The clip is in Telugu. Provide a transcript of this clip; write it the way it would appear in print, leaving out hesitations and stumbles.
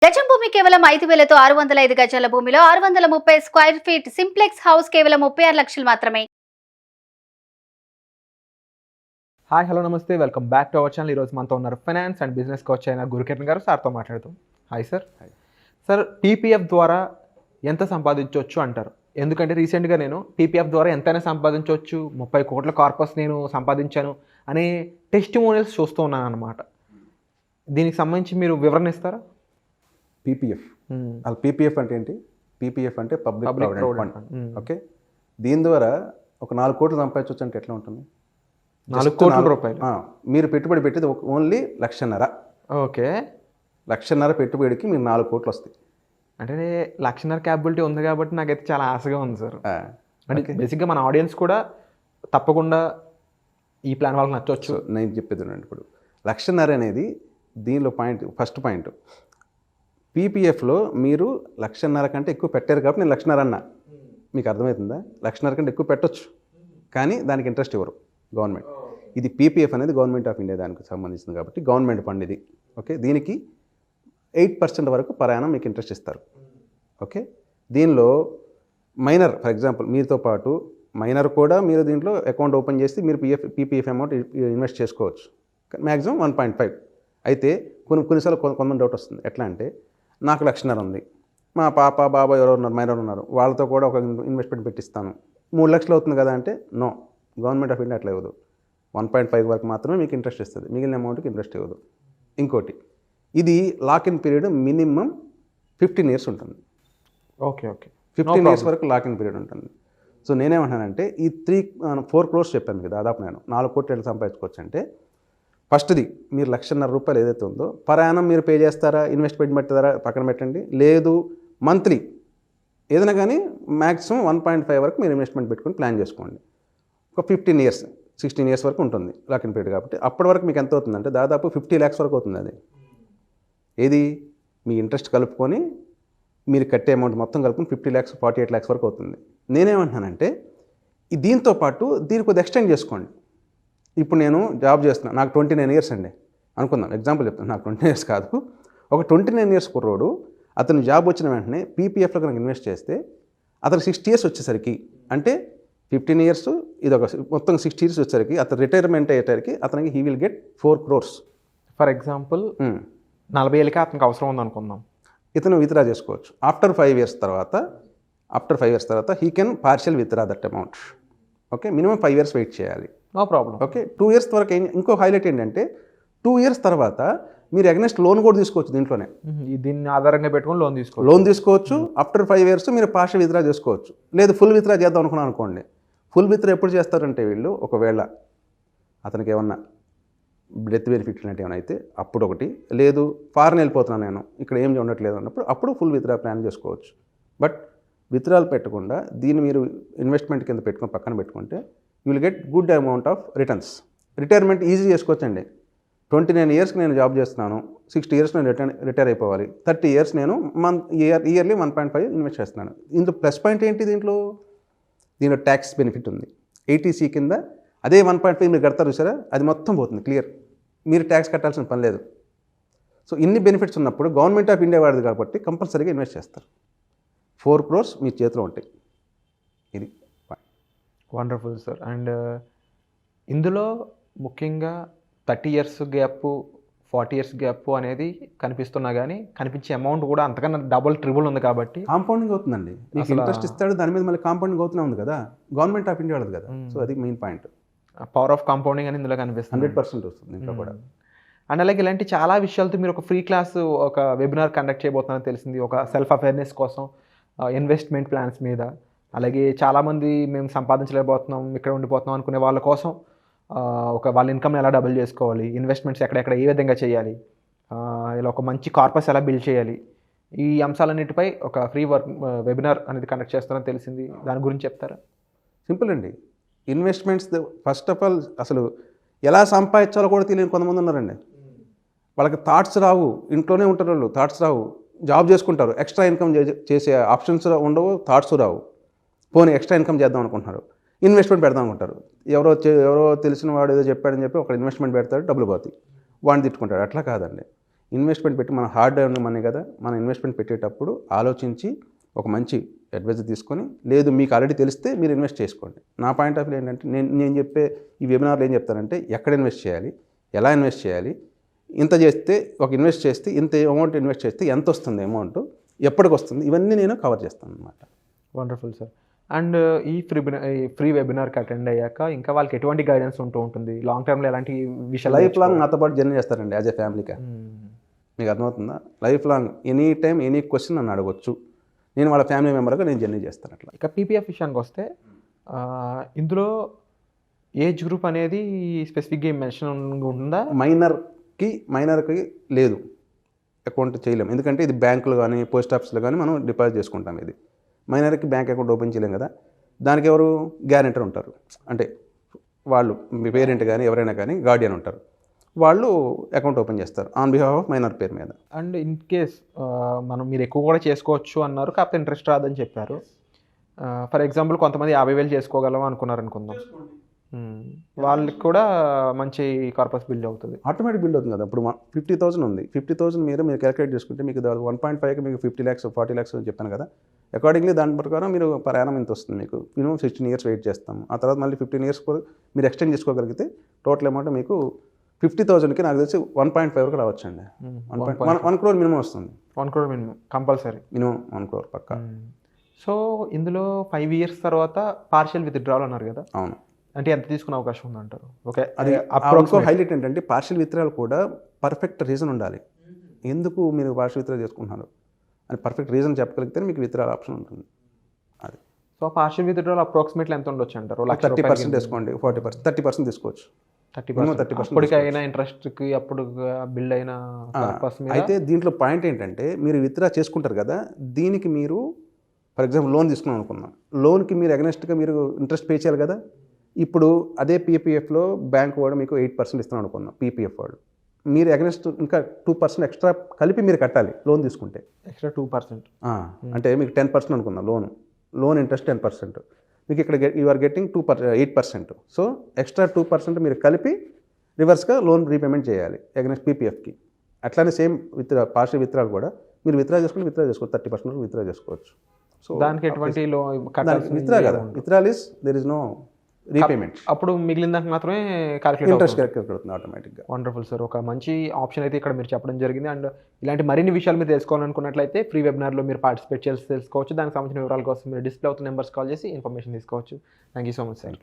గజం భూమి కేవలం 5,000తో 605 గజాల భూమిలో 630 స్క్వేర్ ఫీట్ సింప్లెక్స్ హౌస్ కేవలం 36 లక్షలు మాత్రమే. హాయ్ హలో నమస్తే, welcome back to our channel. ఈరోజు మనతో ఉన్నారు ఫైనాన్స్ అండ్ బిజినెస్ కోచ్ అయిన గురుకిరణ్ గారు. సార్తో మాట్లాడుతాం. Hi sir. సార్, పీపీఎఫ్ ద్వారా ఎంత సంపాదించవచ్చు అంటారు? ఎందుకంటే రీసెంట్గా నేను పీపీఎఫ్ ద్వారా ఎంతైనా సంపాదించవచ్చు, 30 కోట్ల కార్పస్ నేను సంపాదించాను అనే టెస్టిమోనియల్స్ చూస్తూ ఉన్నాను అనమాట. దీనికి సంబంధించి మీరు వివరణ ఇస్తారా? పీపీఎఫ్ అసలు పీపీఎఫ్ అంటే ఏంటి? పీపీఎఫ్ అంటే పబ్లిక్ ప్రావిడెంట్ ఫండ్. ఓకే, దీని ద్వారా ఒక 4 కోట్లు సంపాదించవచ్చు అంటే ఎట్లా ఉంటుంది? 4 కోట్ల రూపాయలు మీరు పెట్టుబడి పెట్టేది ఓన్లీ 1,50,000. ఓకే, 1,50,000 పెట్టుబడికి మీరు 4 కోట్లు వస్తాయి. అంటే 1,50,000 క్యాపబిలిటీ ఉంది కాబట్టి నాకైతే చాలా ఆశగా ఉంది సార్. అంటే బేసిక్గా మన ఆడియన్స్ కూడా తప్పకుండా ఈ ప్లాన్ వాళ్ళకి నచ్చవచ్చు. నేను చెప్పేది ఇప్పుడు 1,50,000 అనేది దీనిలో పాయింట్, ఫస్ట్ పాయింట్. పీపీఎఫ్లో మీరు 1,50,000 కంటే ఎక్కువ పెట్టారు కాబట్టి నేను 1,50,000 అన్నా. మీకు అర్థమవుతుందా? 1,50,000 కంటే ఎక్కువ పెట్టొచ్చు, కానీ దానికి ఇంట్రెస్ట్ ఇవ్వరు గవర్నమెంట్. ఇది పీపీఎఫ్ అనేది గవర్నమెంట్ ఆఫ్ ఇండియా దానికి సంబంధించింది కాబట్టి గవర్నమెంట్ ఫండ్ ఇది. ఓకే, దీనికి 8% వరకు ప్రయాణం మీకు ఇంట్రెస్ట్ ఇస్తారు. ఓకే, దీనిలో మైనర్, ఫర్ ఎగ్జాంపుల్ మీతో పాటు మైనర్ కూడా మీరు దీంట్లో అకౌంట్ ఓపెన్ చేసి మీరు పీపీఎఫ్ అమౌంట్ ఇన్వెస్ట్ చేసుకోవచ్చు. మ్యాక్సిమం 1.5. అయితే కొన్నిసార్లు కొంతమంది డౌట్ వస్తుంది. ఎట్లా అంటే, నాకు 1,50,000 ఉంది, మా పాప బాబా ఎవరో ఉన్నారు, మైనర్ ఉన్నారు, వాళ్ళతో కూడా ఒక ఇన్వెస్ట్మెంట్ పెట్టిస్తాను, 3 లక్షలు అవుతుంది కదా అంటే, నో, గవర్నమెంట్ ఆఫ్ ఇండియా అట్లా ఇవ్వదు. 1.5 వరకు మాత్రమే మీకు ఇంట్రెస్ట్ ఇస్తుంది, మిగిలిన అమౌంట్కి ఇంట్రెస్ట్ ఇవ్వదు. ఇంకోటి, ఇది lock in period minimum 15 years ఉంటుంది. ఓకే ఓకే, 15 ఇయర్స్ వరకు లాక్ ఇన్ పీరియడ్ ఉంటుంది. సో నేనేమంటానంటే, ఈ 4 crores చెప్పాను కదా, దాదాపు నేను 4 కోట్లు ఎట్లా సంపాదించుకోవచ్చు అంటే, ఫస్ట్ది మీరు 1,50,000 రూపాయలు ఏదైతే ఉందో ప్రయాణం మీరు పే చేస్తారా, ఇన్వెస్ట్మెంట్ పెట్టారా పక్కన పెట్టండి. లేదు, మంత్లీ ఏదైనా కానీ మ్యాక్సిమం 1.5 వరకు మీరు ఇన్వెస్ట్మెంట్ పెట్టుకొని ప్లాన్ చేసుకోండి. ఒక 15 ఇయర్స్ 16 ఇయర్స్ వరకు ఉంటుంది లాక్ ఇన్ పీరియడ్ కాబట్టి, అప్పటి వరకు మీకు ఎంత అవుతుందంటే దాదాపు 50 lakhs వరకు అవుతుంది. అది ఏది మీ ఇంట్రెస్ట్ కలుపుకొని మీరు కట్టే అమౌంట్ మొత్తం కలుపుకొని 50 lakhs 48 lakhs వరకు అవుతుంది. నేనేమంటున్నానంటే, దీంతో పాటు దీన్ని కొద్దిగా ఎక్స్టెండ్ చేసుకోండి. ఇప్పుడు నేను జాబ్ చేస్తున్నాను, నాకు 29 years అండి అనుకుందాం, ఎగ్జాంపుల్ చెప్తాను. నాకు 29 years కాదు, ఒక 29 years కుర్రోడు అతను జాబ్ వచ్చిన వెంటనే పీపీఎఫ్లో కనుక ఇన్వెస్ట్ చేస్తే అతను 60 years వచ్చేసరికి, అంటే 15 years ఇది ఒక మొత్తం 60 years వచ్చేసరికి అతను రిటైర్మెంట్ అయ్యేసరికి అతనికి he will get 4 crores. For example 40 ఏళ్ళకి అతనికి అవసరం ఉంది అనుకుందాం, ఇతను విత్డ్రా చేసుకోవచ్చు. ఆఫ్టర్ 5 years తర్వాత he can partial withdraw that amount. Okay, minimum 5 years wait చేయాలి. No problem. ఓకే, 2 years వరకు ఇంకో హైలైట్ ఏంటంటే, 2 years తర్వాత మీరు అగెనెస్ట్ లోన్ కూడా తీసుకోవచ్చు. దీంట్లోనే దీన్ని ఆధారంగా పెట్టుకొని లోన్ తీసుకోవచ్చు. ఆఫ్టర్ 5 years మీరు పార్షియల్ విత్డ్రా చేసుకోవచ్చు. లేదు, ఫుల్ విత్డ్రా చేద్దాం అనుకోండి. ఫుల్ విత్డ్రా ఎప్పుడు చేస్తారంటే, వీళ్ళు ఒకవేళ అతనికి ఏమన్నా డెత్ బెనిఫిట్ లాంటివి ఏమైనా అయితే అప్పుడు ఒకటి, లేదు ఫారెన్ వెళ్ళిపోతున్నాను నేను, ఇక్కడ ఏం ఉండట్లేదు అన్నప్పుడు అప్పుడు ఫుల్ విత్డ్రా ప్లాన్ చేసుకోవచ్చు. బట్ విత్డ్రాలు పెట్టకుండా దీన్ని మీరు ఇన్వెస్ట్మెంట్ కింద పెట్టుకొని పక్కన పెట్టుకుంటే you will get good amount of returns. Retirement easy చేసుకోవచ్చండి. 29 yearsకి నేను జాబ్ చేస్తున్నాను, 60 years నేను రిటైర్ అయిపోవాలి, 30 years నేను ఇయర్లీ 1.5 ఇన్వెస్ట్ చేస్తున్నాను. ఇందులో ప్లస్ పాయింట్ ఏంటి? దీంట్లో ట్యాక్స్ బెనిఫిట్ ఉంది. 80C కింద అదే 1.5 మీరు కడతారు చూసారా, అది మొత్తం పోతుంది క్లియర్, మీరు ట్యాక్స్ కట్టాల్సిన పని లేదు. సో ఇన్ని బెనిఫిట్స్ ఉన్నప్పుడు గవర్నమెంట్ ఆఫ్ ఇండియా వాడిది కాబట్టి కంపల్సరీగా ఇన్వెస్ట్ చేస్తారు. 4 crores మీ చేతిలో ఉంటాయి. ఇది వండర్ఫుల్ సార్. అండ్ ఇందులో ముఖ్యంగా 30 years గ్యాప్, 40 years గ్యాప్ అనేది కనిపిస్తున్నా కానీ కనిపించే అమౌంట్ కూడా అంతకన్నా డబుల్ ట్రిబుల్ ఉంది కాబట్టి కాంపౌండింగ్ అవుతుందండి. మీకు ఇంట్రెస్ట్ ఇస్తాడు, దాని మీద మళ్ళీ కాంపౌండింగ్ అవుతూనే ఉంది కదా, గవర్నమెంట్ ఆఫ్ ఇండియా వాళ్ళది కదా. సో అది main point. Power of compounding అని ఇందులో కనిపిస్తుంది. 100% వస్తుంది ఇంట్లో కూడా. అండ్ అలాగే ఇలాంటి చాలా విషయాలతో మీరు ఒక ఫ్రీ క్లాస్, ఒక వెబినార్ కండక్ట్ చేయబోతున్నారని తెలిసింది. ఒక సెల్ఫ్ అవేర్నెస్ కోసం, ఇన్వెస్ట్మెంట్ ప్లాన్స్ మీద, అలాగే చాలామంది మేము సంపాదించలేకపోతున్నాం, ఇక్కడ ఉండిపోతున్నాం అనుకునే వాళ్ళ కోసం వాళ్ళ ఇన్కమ్ని ఎలా డబుల్ చేసుకోవాలి, ఇన్వెస్ట్మెంట్స్ ఎక్కడెక్కడ ఏ విధంగా చేయాలి, ఇలా ఒక మంచి కార్పస్ ఎలా బిల్డ్ చేయాలి, ఈ అంశాలన్నిటిపై ఒక ఫ్రీ వెబినార్ అనేది కండక్ట్ చేస్తారని తెలిసింది. దాని గురించి చెప్తారా? సింపుల్ అండి. ఇన్వెస్ట్మెంట్స్ ఫస్ట్ ఆఫ్ ఆల్ అసలు ఎలా సంపాదించాలో కూడా తెలియని కొంతమంది ఉన్నారండి. వాళ్ళకి థాట్స్ రావు, ఇంట్లోనే ఉంటారు వాళ్ళు, థాట్స్ రావు, జాబ్ చేసుకుంటారు, ఎక్స్ట్రా ఇన్కమ్ చేసే ఆప్షన్స్ ఉండవు, థాట్స్ రావు. పోనీ ఎక్స్ట్రా ఇన్కమ్ చేద్దాం అనుకుంటున్నారు, ఇన్వెస్ట్మెంట్ పెడదాం అనుకుంటారు. ఎవరో తెలిసిన వాడు ఏదో చెప్పాడని చెప్పి ఒక ఇన్వెస్ట్మెంట్ పెడతాడు, డబ్బులు పోతాయి, వాడిని తిట్టుకుంటాడు. అట్లా కాదండి. ఇన్వెస్ట్మెంట్ పెట్టి మన హార్డ్ ఎర్న్ మనీ కదా, మనం ఇన్వెస్ట్మెంట్ పెట్టేటప్పుడు ఆలోచించి ఒక మంచి అడ్వైజర్ తీసుకొని, లేదు మీకు ఆల్రెడీ తెలిస్తే మీరు ఇన్వెస్ట్ చేసుకోండి. నా పాయింట్ ఆఫ్ వ్యూ ఏంటంటే నేను చెప్పే ఈ వెబినార్లో ఏం చెప్తానంటే ఎక్కడ ఇన్వెస్ట్ చేయాలి, ఎలా ఇన్వెస్ట్ చేయాలి, ఇంత చేస్తే ఒక ఇన్వెస్ట్ చేస్తే ఇంత అమౌంట్ ఇన్వెస్ట్ చేస్తే ఎంత వస్తుంది అమౌంట్, ఎప్పటికి వస్తుంది, ఇవన్నీ నేను కవర్ చేస్తాను అనమాట. Wonderful sir. అండ్ ఈ ఫ్రీ వెబినార్కి అటెండ్ అయ్యాక ఇంకా వాళ్ళకి ఎటువంటి గైడెన్స్ ఉంటుంది, లాంగ్ టర్మ్లో ఎలాంటి విషయాలు లైఫ్ లాంగ్ నాతో పాటు జర్నీ చేస్తారండి యాజ్ ఎ ఫ్యామిలీగా. మీకు అర్థమవుతుందా? Life long any time any question నన్ను అడగొచ్చు, నేను వాళ్ళ ఫ్యామిలీ మెంబర్గా నేను జర్నీ చేస్తాను అట్లా. ఇక పీపీఎఫ్ విషయానికి వస్తే ఇందులో ఏజ్ గ్రూప్ అనేది స్పెసిఫిక్గా మెన్షన్ ఉంటుందా? మైనర్కి లేదు, అకౌంట్ చేయలేము. ఎందుకంటే ఇది బ్యాంకులు కానీ పోస్ట్ ఆఫీస్లో కానీ మనం డిపాజిట్ చేసుకుంటాం. ఇది మైనర్కి బ్యాంక్ అకౌంట్ ఓపెన్ చేయలేం కదా. దానికి ఎవరు గ్యారెంటర్ ఉంటారు, అంటే వాళ్ళు మీ పేరెంట్ కానీ ఎవరైనా కానీ గార్డియన్ ఉంటారు, వాళ్ళు అకౌంట్ ఓపెన్ చేస్తారు ఆన్ బిహాఫ్ ఆఫ్ మైనర్ పేరు మీద. అండ్ ఇన్ కేస్ మీరు ఎక్కువ కూడా చేసుకోవచ్చు అన్నారు, కాకపోతే ఇంట్రెస్ట్ రాదని చెప్పారు. ఫర్ ఎగ్జాంపుల్ కొంతమంది 50,000 చేసుకోగలం అనుకున్నారు అనుకుందాం, వాళ్ళకి కూడా మంచి కార్పస్ బిల్డ్ అవుతుంది, ఆటోమేటిక్ బిల్డ్ అవుతుంది కదా. ఇప్పుడు 50,000 ఉంది, 50,000 మీరు క్యాలిక్యులేట్ చేసుకుంటే మీకు 1.5కి మీకు 50 lakhs 40 lakhs అని చెప్పాను కదా. అకార్డింగ్లీ దాని ప్రకారం మీరు పర్ యానం ఇంత వస్తుంది. మీకు మినిమం 16 years వెయిట్ చేస్తాము. ఆ తర్వాత మళ్ళీ 15 years మీరు ఎక్స్టెండ్ చేసుకోగలిగితే టోటల్ అమౌంట్ మీకు 50,000కి నాకు తెలిసి 1.5 వరకు రావచ్చండి. 1 crore మినిమం వస్తుంది. 1 crore minimum compulsory, minimum 1 crore పక్కా. సో ఇందులో 5 years తర్వాత పార్షియల్ విత్డ్రావల్ అన్నారు కదా. అవును. అంటే ఎంత తీసుకునే అవకాశం ఉందంటారు? ఓకే, అది హైలైట్ ఏంటంటే పార్షియల్ విత్డ్రావల్ కూడా పర్ఫెక్ట్ రీజన్ ఉండాలి. ఎందుకు మీరు పార్షియల్ విత్డ్రా చేసుకుంటున్నారు అని పర్ఫెక్ట్ రీజన్ చెప్పగలిగితే మీకు విత్డ్రావల్ ఆప్షన్ ఉంటుంది. అది సో పార్షియల్ విత్డ్రావల్ అప్రాక్సిమేట్లీ ఎంత ఉండొచ్చు అంటారు? 30% తీసుకోండి, 40%, 30% తీసుకోవచ్చు. 30% అప్పటికైనా ఇంట్రెస్ట్కి అప్పుడు బిల్డ్ అయిన. అయితే దీంట్లో పాయింట్ ఏంటంటే మీరు విత్డ్రా చేసుకుంటారు కదా, దీనికి మీరు ఫర్ ఎగ్జాంపుల్ లోన్ తీసుకున్నాం అనుకున్నాం, లోన్కి మీరు అగెనెస్ట్గా మీరు ఇంట్రెస్ట్ పే చేయాలి కదా. ఇప్పుడు అదే పీపీఎఫ్లో బ్యాంక్ వాడు మీకు 8% ఇస్తున్నాం అనుకున్నాం, పీపీఎఫ్ వాడు మీరు అగెనెస్ట్ ఇంకా 2% ఎక్స్ట్రా కలిపి మీరు కట్టాలి లోన్ తీసుకుంటే. ఎక్స్ట్రా 2%, అంటే మీకు 10% అనుకుందాం లోన్ ఇంట్రెస్ట్ 10%, మీకు ఇక్కడ you are getting 8%. So extra 2% మీరు కలిపి రివర్స్గా లోన్ రీపేమెంట్ చేయాలి అగెనెస్ట్ పీపీఎఫ్కి. అట్లానే సేమ్ పార్షియల్ విత్డ్రాల్ కూడా మీరు విత్డ్రా చేసుకోవచ్చు, 30% విత్డ్రా చేసుకోవచ్చు. సో దానికి ఎటువంటి విత్డ్రా కదా, withdrawal is there is no repayment. అప్పుడు మిగిలిన దానికి మాత్రమే క్యాలిక్యులేట్ ఇంట్రెస్ట్ క్యాలిక్యులేట్ అవుతుంది ఆటోమేటిక్గా. వండర్ఫుల్ సార్, ఒక మంచి ఆప్షన్ అయితే ఇక్కడ మీరు చెప్పడం జరిగింది. అండ్ ఇలాంటి మరిన్ని విషయాలు మీరు తెలుసుకోవాలనుకున్నట్లయితే ఫ్రీ వెబినార్లో మీరు పార్టిసిపేట్ చేసి తెలుసుకోవచ్చు. దానికి సంబంధించిన వివరాల కోసం మీరు డిస్ప్లే అవుతున్న నెంబర్స్ కాల్ చేసి ఇన్ఫర్మేషన్ తీసుకోవచ్చు. Thank you so much sir.